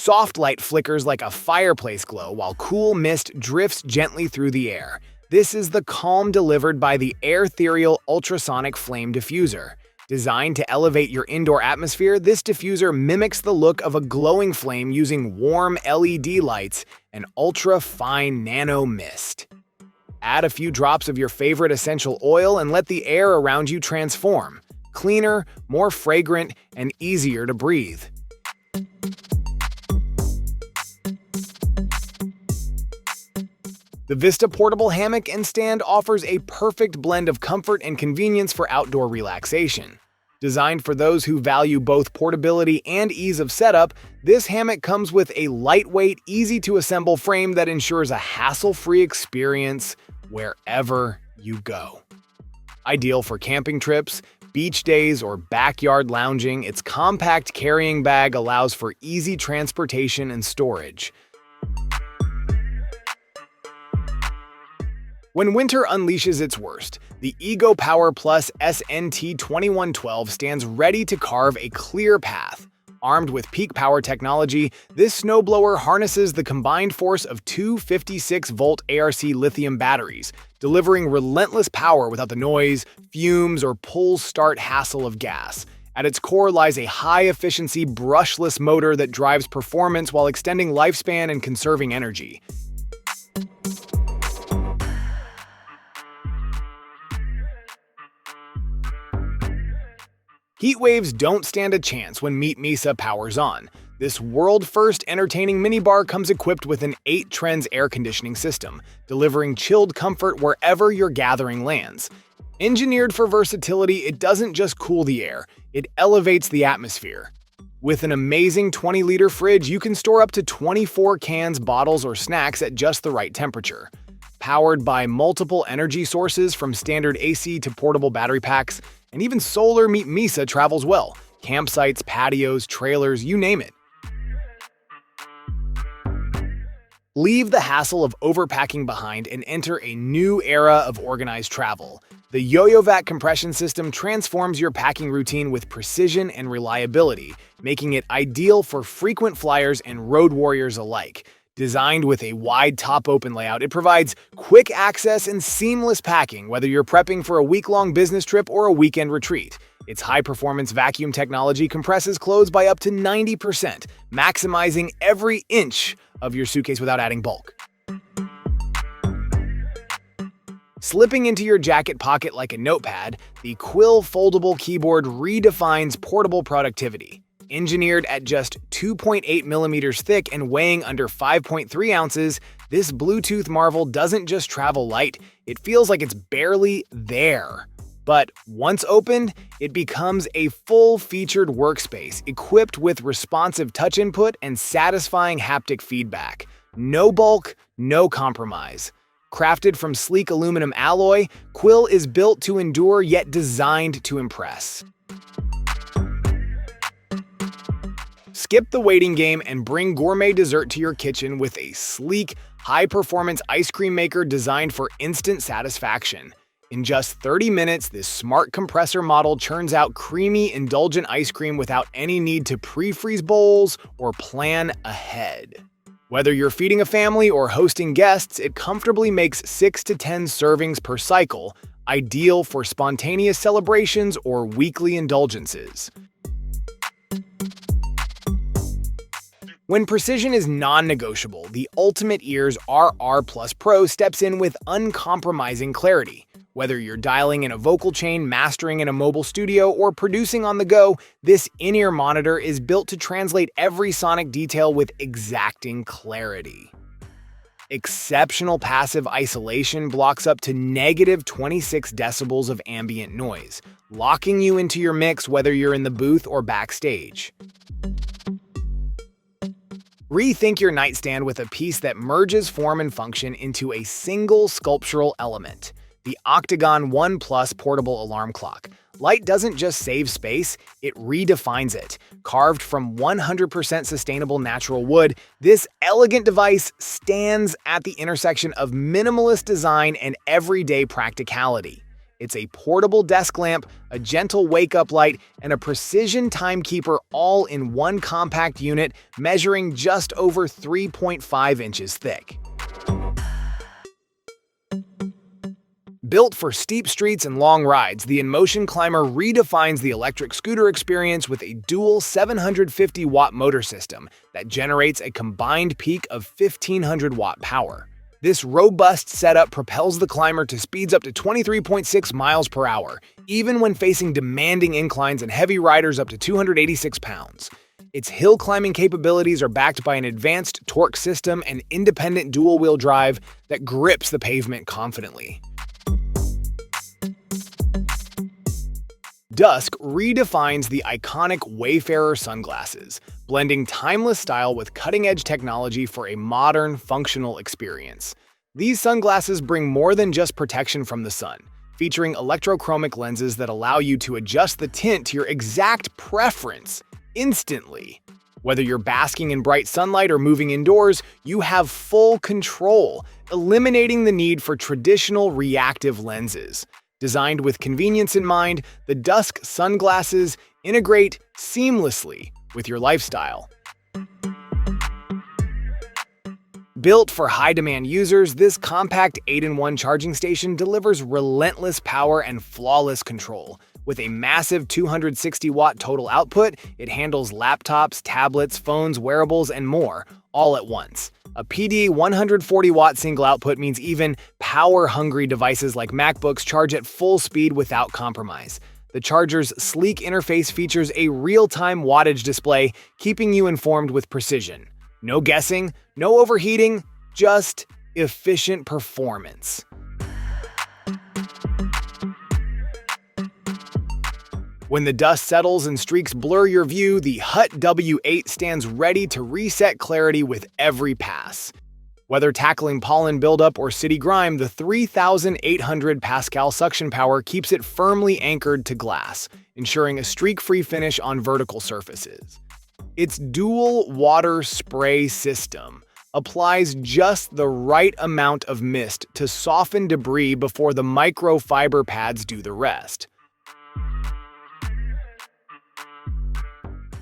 Soft light flickers like a fireplace glow while cool mist drifts gently through the air. This is the calm delivered by the Airial ultrasonic flame diffuser. Designed to elevate your indoor atmosphere, this diffuser mimics the look of a glowing flame using warm LED lights and ultra-fine nano mist. Add a few drops of your favorite essential oil and let the air around you transform. Cleaner, more fragrant, and easier to breathe. The Vista portable hammock and stand offers a perfect blend of comfort and convenience for outdoor relaxation. Designed for those who value both portability and ease of setup, this hammock comes with a lightweight, easy-to-assemble frame that ensures a hassle-free experience wherever you go. Ideal for camping trips, beach days, or backyard lounging, its compact carrying bag allows for easy transportation and storage. When winter unleashes its worst, the Ego Power Plus SNT 2112 stands ready to carve a clear path. Armed with peak power technology, this snowblower harnesses the combined force of two 56-volt ARC lithium batteries, delivering relentless power without the noise, fumes, or pull-start hassle of gas. At its core lies a high-efficiency brushless motor that drives performance while extending lifespan and conserving energy. Heat waves don't stand a chance when Misa powers on. This world-first entertaining minibar comes equipped with an 8 trends air conditioning system, delivering chilled comfort wherever your gathering lands. Engineered for versatility, it doesn't just cool the air, it elevates the atmosphere. With an amazing 20-liter fridge, you can store up to 24 cans, bottles, or snacks at just the right temperature. Powered by multiple energy sources from standard AC to portable battery packs, and even solar Misa travels well. Campsites, patios, trailers, you name it. Leave the hassle of overpacking behind and enter a new era of organized travel. The Yoyovac compression system transforms your packing routine with precision and reliability, making it ideal for frequent flyers and road warriors alike. Designed with a wide top-open layout, it provides quick access and seamless packing, whether you're prepping for a week-long business trip or a weekend retreat. Its high-performance vacuum technology compresses clothes by up to 90%, maximizing every inch of your suitcase without adding bulk. Slipping into your jacket pocket like a notepad, the Quill foldable keyboard redefines portable productivity. Engineered at just 2.8 millimeters thick and weighing under 5.3 ounces, this Bluetooth marvel doesn't just travel light, it feels like it's barely there. But once opened, it becomes a full-featured workspace equipped with responsive touch input and satisfying haptic feedback. No bulk, no compromise. Crafted from sleek aluminum alloy, Quill is built to endure yet designed to impress. Skip the waiting game and bring gourmet dessert to your kitchen with a sleek, high-performance ice cream maker designed for instant satisfaction. In just 30 minutes, this smart compressor model churns out creamy, indulgent ice cream without any need to pre-freeze bowls or plan ahead. Whether you're feeding a family or hosting guests, it comfortably makes 6 to 10 servings per cycle, ideal for spontaneous celebrations or weekly indulgences. When precision is non-negotiable, the Ultimate Ears RR Plus Pro steps in with uncompromising clarity. Whether you're dialing in a vocal chain, mastering in a mobile studio, or producing on the go, this in-ear monitor is built to translate every sonic detail with exacting clarity. Exceptional passive isolation blocks up to negative 26 decibels of ambient noise, locking you into your mix whether you're in the booth or backstage. Rethink your nightstand with a piece that merges form and function into a single sculptural element. The Octagon One Plus portable alarm clock. Light doesn't just save space, it redefines it. Carved from 100% sustainable natural wood, this elegant device stands at the intersection of minimalist design and everyday practicality. It's a portable desk lamp, a gentle wake-up light, and a precision timekeeper all in one compact unit measuring just over 3.5 inches thick. Built for steep streets and long rides, the InMotion Climber redefines the electric scooter experience with a dual 750-watt motor system that generates a combined peak of 1,500-watt power. This robust setup propels the climber to speeds up to 23.6 miles per hour, even when facing demanding inclines and heavy riders up to 286 pounds. Its hill climbing capabilities are backed by an advanced torque system and independent dual-wheel drive that grips the pavement confidently. Dusk redefines the iconic Wayfarer sunglasses, blending timeless style with cutting-edge technology for a modern, functional experience. These sunglasses bring more than just protection from the sun, featuring electrochromic lenses that allow you to adjust the tint to your exact preference instantly. Whether you're basking in bright sunlight or moving indoors, you have full control, eliminating the need for traditional reactive lenses. Designed with convenience in mind, the Dusk sunglasses integrate seamlessly with your lifestyle. Built for high-demand users, this compact 8-in-1 charging station delivers relentless power and flawless control. With a massive 260-watt total output, it handles laptops, tablets, phones, wearables, and more, all at once. A PD 140-watt single output means even power-hungry devices like MacBooks charge at full speed without compromise. The charger's sleek interface features a real-time wattage display, keeping you informed with precision. No guessing, no overheating, just efficient performance. When the dust settles and streaks blur your view, the Hut W8 stands ready to reset clarity with every pass. Whether tackling pollen buildup or city grime, the 3,800 Pascal suction power keeps it firmly anchored to glass, ensuring a streak-free finish on vertical surfaces. Its dual water spray system applies just the right amount of mist to soften debris before the microfiber pads do the rest.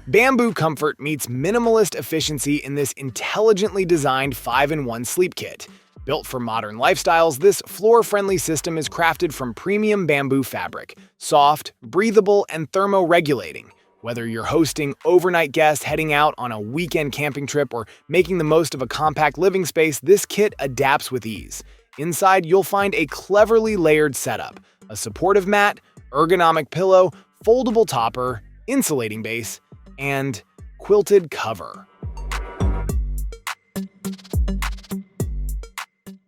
Bamboo comfort meets minimalist efficiency in this intelligently designed 5-in-1 sleep kit. Built for modern lifestyles, this floor-friendly system is crafted from premium bamboo fabric, soft, breathable, and thermoregulating. Whether you're hosting overnight guests heading out on a weekend camping trip or making the most of a compact living space, this kit adapts with ease. Inside, you'll find a cleverly layered setup, a supportive mat, ergonomic pillow, foldable topper, insulating base, and quilted cover.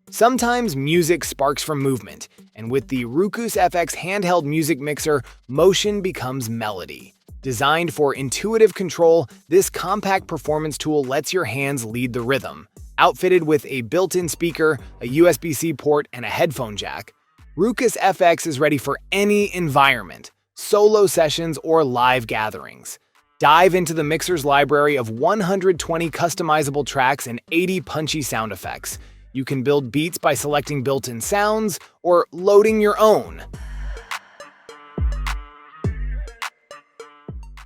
Sometimes music sparks from movement, and with the Rukus FX handheld music mixer, motion becomes melody. Designed for intuitive control, this compact performance tool lets your hands lead the rhythm. Outfitted with a built-in speaker, a USB-C port, and a headphone jack, Rukus FX is ready for any environment, solo sessions, or live gatherings. Dive into the mixer's library of 120 customizable tracks and 80 punchy sound effects. You can build beats by selecting built-in sounds or loading your own.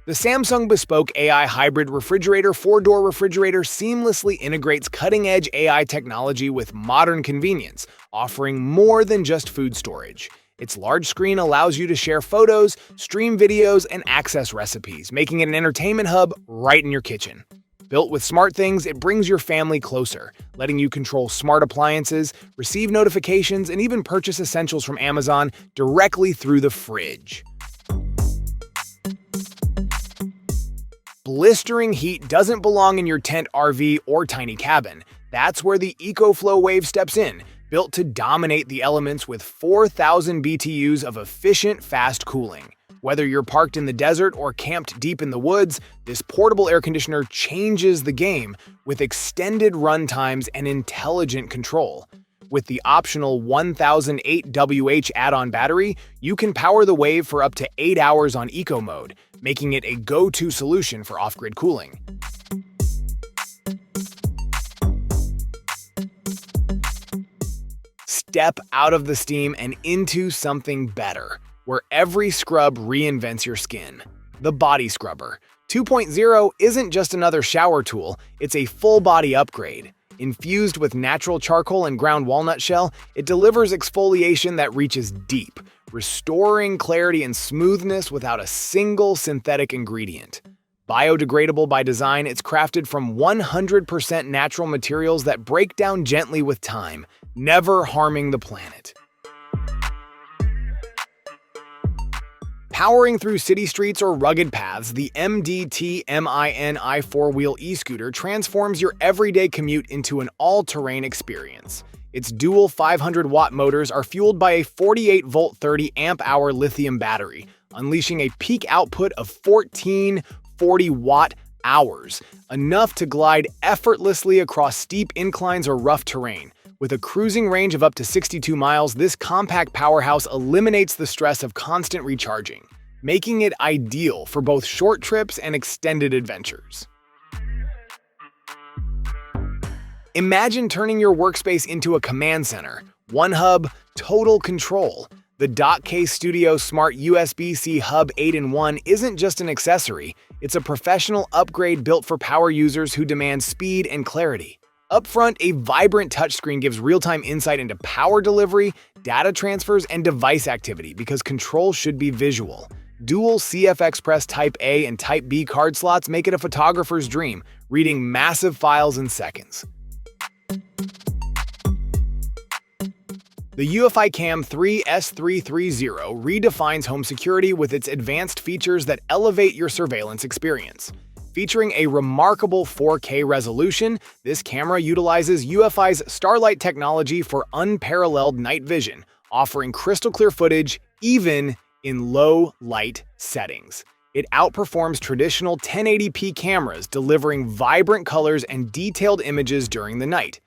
The Samsung Bespoke AI Hybrid Refrigerator 4-door refrigerator seamlessly integrates cutting-edge AI technology with modern convenience, offering more than just food storage. Its large screen allows you to share photos, stream videos, and access recipes, making it an entertainment hub right in your kitchen. Built with SmartThings, it brings your family closer, letting you control smart appliances, receive notifications, and even purchase essentials from Amazon directly through the fridge. Blistering heat doesn't belong in your tent, RV, or tiny cabin. That's where the EcoFlow Wave steps in, built to dominate the elements with 4,000 BTUs of efficient, fast cooling. Whether you're parked in the desert or camped deep in the woods, this portable air conditioner changes the game with extended run times and intelligent control. With the optional 1008 WH add-on battery, you can power the Wave for up to 8 hours on Eco mode, making it a go-to solution for off-grid cooling. step out of the steam and into something better, where every scrub reinvents your skin. The Body Scrubber 2.0 isn't just another shower tool, it's a full-body upgrade. Infused with natural charcoal and ground walnut shell, it delivers exfoliation that reaches deep, restoring clarity and smoothness without a single synthetic ingredient. Biodegradable by design, it's crafted from 100% natural materials that break down gently with time, never harming the planet. Powering through city streets or rugged paths, the MDT Min i4-wheel e-scooter transforms your everyday commute into an all-terrain experience. Its dual 500-watt motors are fueled by a 48-volt 30-amp-hour lithium battery, unleashing a peak output of 1440 watt-hours, enough to glide effortlessly across steep inclines or rough terrain. With a cruising range of up to 62 miles, this compact powerhouse eliminates the stress of constant recharging, making it ideal for both short trips and extended adventures. Imagine turning your workspace into a command center. One hub, total control. The Dock Studio Smart USB-C Hub 8-in-1 isn't just an accessory, it's a professional upgrade built for power users who demand speed and clarity. Up front, a vibrant touchscreen gives real-time insight into power delivery, data transfers, and device activity because control should be visual. Dual CF Express Type A and Type B card slots make it a photographer's dream, reading massive files in seconds. The UEFI Cam 3 S330 redefines home security with its advanced features that elevate your surveillance experience. Featuring a remarkable 4K resolution, this camera utilizes UEFI's Starlight technology for unparalleled night vision, offering crystal-clear footage even in low-light settings. It outperforms traditional 1080p cameras, delivering vibrant colors and detailed images during the night.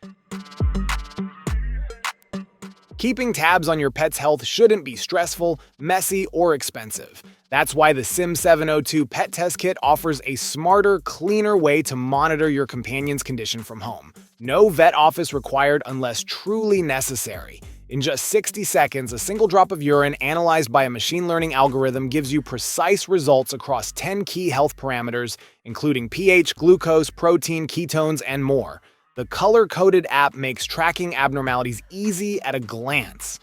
Keeping tabs on your pet's health shouldn't be stressful, messy, or expensive. That's why the SIM702 Pet Test Kit offers a smarter, cleaner way to monitor your companion's condition from home. No vet office required unless truly necessary. In just 60 seconds, a single drop of urine analyzed by a machine learning algorithm gives you precise results across 10 key health parameters, including pH, glucose, protein, ketones, and more. The color-coded app makes tracking abnormalities easy at a glance.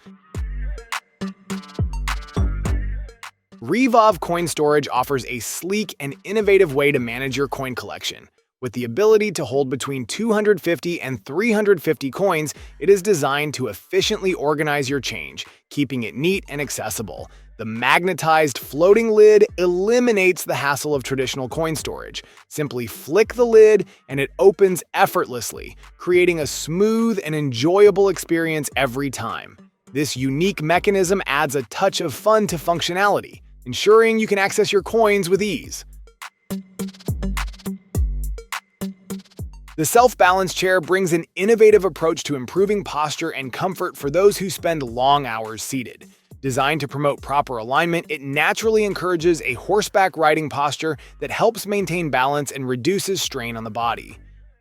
Revolve Coin Storage offers a sleek and innovative way to manage your coin collection. With the ability to hold between 250 and 350 coins, it is designed to efficiently organize your change, keeping it neat and accessible. The magnetized floating lid eliminates the hassle of traditional coin storage. Simply flick the lid and it opens effortlessly, creating a smooth and enjoyable experience every time. This unique mechanism adds a touch of fun to functionality, ensuring you can access your coins with ease. The self-balance chair brings an innovative approach to improving posture and comfort for those who spend long hours seated. Designed to promote proper alignment, it naturally encourages a horseback riding posture that helps maintain balance and reduces strain on the body.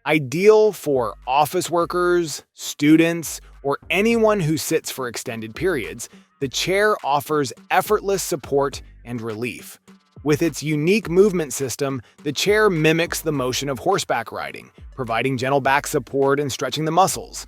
Ideal for office workers, students, or anyone who sits for extended periods, the chair offers effortless support and relief. With its unique movement system, the chair mimics the motion of horseback riding, providing gentle back support and stretching the muscles.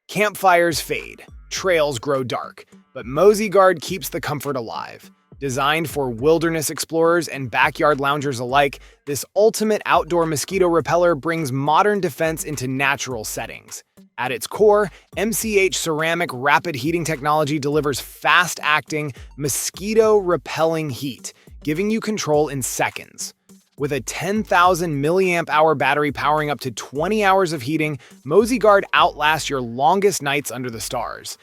Campfires fade, trails grow dark, but Mosey Guard keeps the comfort alive. Designed for wilderness explorers and backyard loungers alike, this ultimate outdoor mosquito repeller brings modern defense into natural settings. At its core, MCH ceramic rapid heating technology delivers fast-acting, mosquito-repelling heat, giving you control in seconds. With a 10,000 mAh battery powering up to 20 hours of heating, Mosey Guard outlasts your longest nights under the stars.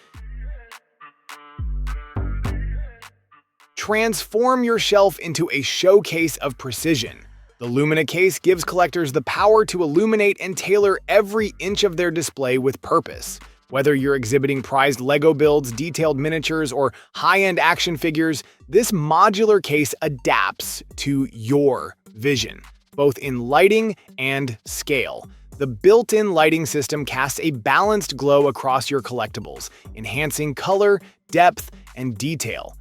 Transform your shelf into a showcase of precision. The Lumina case gives collectors the power to illuminate and tailor every inch of their display with purpose. Whether you're exhibiting prized Lego builds, detailed miniatures, or high-end action figures, this modular case adapts to your vision, both in lighting and scale. The built-in lighting system casts a balanced glow across your collectibles, enhancing color, depth, and detail.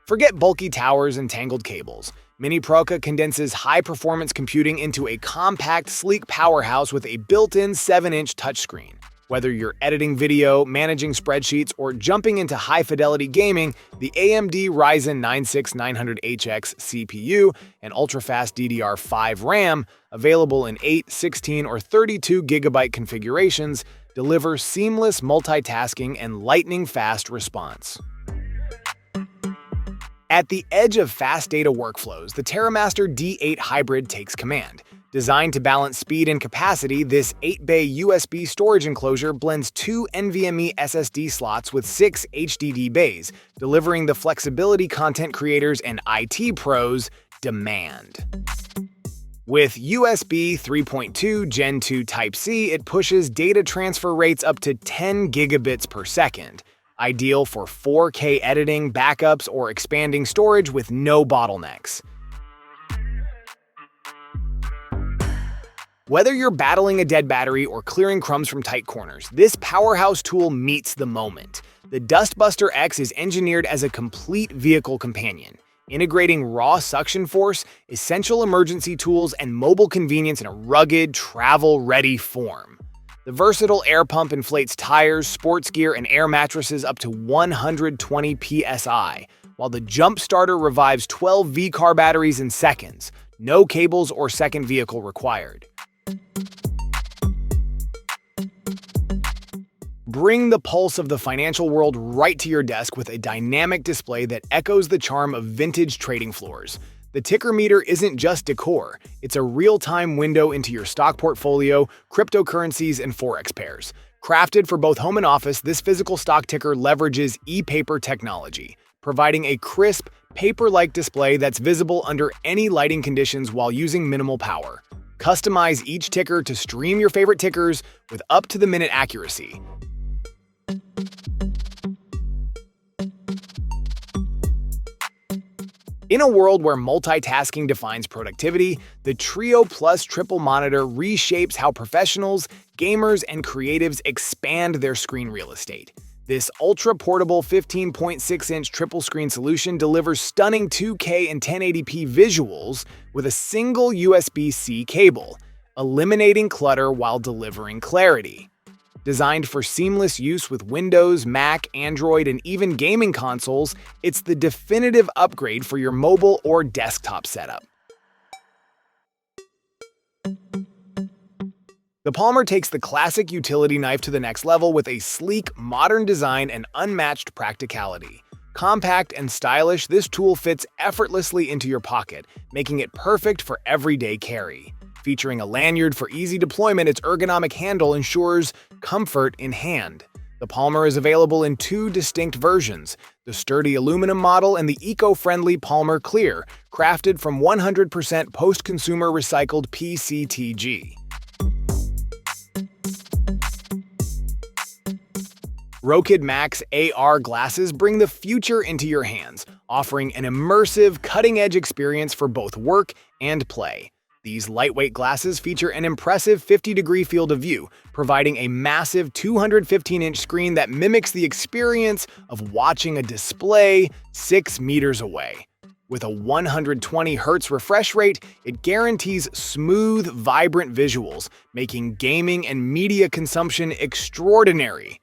Forget bulky towers and tangled cables. Mini Proca condenses high-performance computing into a compact, sleek powerhouse with a built-in 7-inch touchscreen. Whether you're editing video, managing spreadsheets, or jumping into high-fidelity gaming, the AMD Ryzen 96900HX CPU and ultra-fast DDR5 RAM, available in 8, 16, or 32 GB configurations, deliver seamless multitasking and lightning-fast response. At the edge of fast data workflows, the TerraMaster D8 Hybrid takes command. Designed to balance speed and capacity, this 8-bay USB storage enclosure blends 2 NVMe SSD slots with 6 HDD bays, delivering the flexibility content creators and IT pros demand. With USB 3.2 Gen 2 Type-C, it pushes data transfer rates up to 10 gigabits per second. Ideal for 4K editing, backups, or expanding storage with no bottlenecks. Whether you're battling a dead battery or clearing crumbs from tight corners, this powerhouse tool meets the moment. The Dustbuster X is engineered as a complete vehicle companion, integrating raw suction force, essential emergency tools, and mobile convenience in a rugged, travel-ready form. The versatile air pump inflates tires, sports gear, and air mattresses up to 120 psi, while the jump starter revives 12 V-car batteries in seconds. No cables or second vehicle required. Bring the pulse of the financial world right to your desk with a dynamic display that echoes the charm of vintage trading floors. The ticker meter isn't just decor, it's a real-time window into your stock portfolio, cryptocurrencies, and forex pairs. Crafted for both home and office, this physical stock ticker leverages e-paper technology, providing a crisp, paper-like display that's visible under any lighting conditions while using minimal power. Customize each ticker to stream your favorite tickers with up-to-the-minute accuracy. In a world where multitasking defines productivity, the Trio Plus Triple Monitor reshapes how professionals, gamers, and creatives expand their screen real estate. This ultra-portable 15.6-inch triple-screen solution delivers stunning 2K and 1080p visuals with a single USB-C cable, eliminating clutter while delivering clarity. Designed for seamless use with Windows, Mac, Android, and even gaming consoles, it's the definitive upgrade for your mobile or desktop setup. The Palmer takes the classic utility knife to the next level with a sleek, modern design and unmatched practicality. Compact and stylish, this tool fits effortlessly into your pocket, making it perfect for everyday carry. Featuring a lanyard for easy deployment, its ergonomic handle ensures comfort in hand. The Palmer is available in 2 distinct versions, the sturdy aluminum model and the eco-friendly Palmer Clear, crafted from 100% post-consumer recycled PCTG. Rokid Max AR glasses bring the future into your hands, offering an immersive, cutting-edge experience for both work and play. These lightweight glasses feature an impressive 50-degree field of view, providing a massive 215-inch screen that mimics the experience of watching a display 6 meters away. With a 120 Hz refresh rate, it guarantees smooth, vibrant visuals, making gaming and media consumption extraordinary.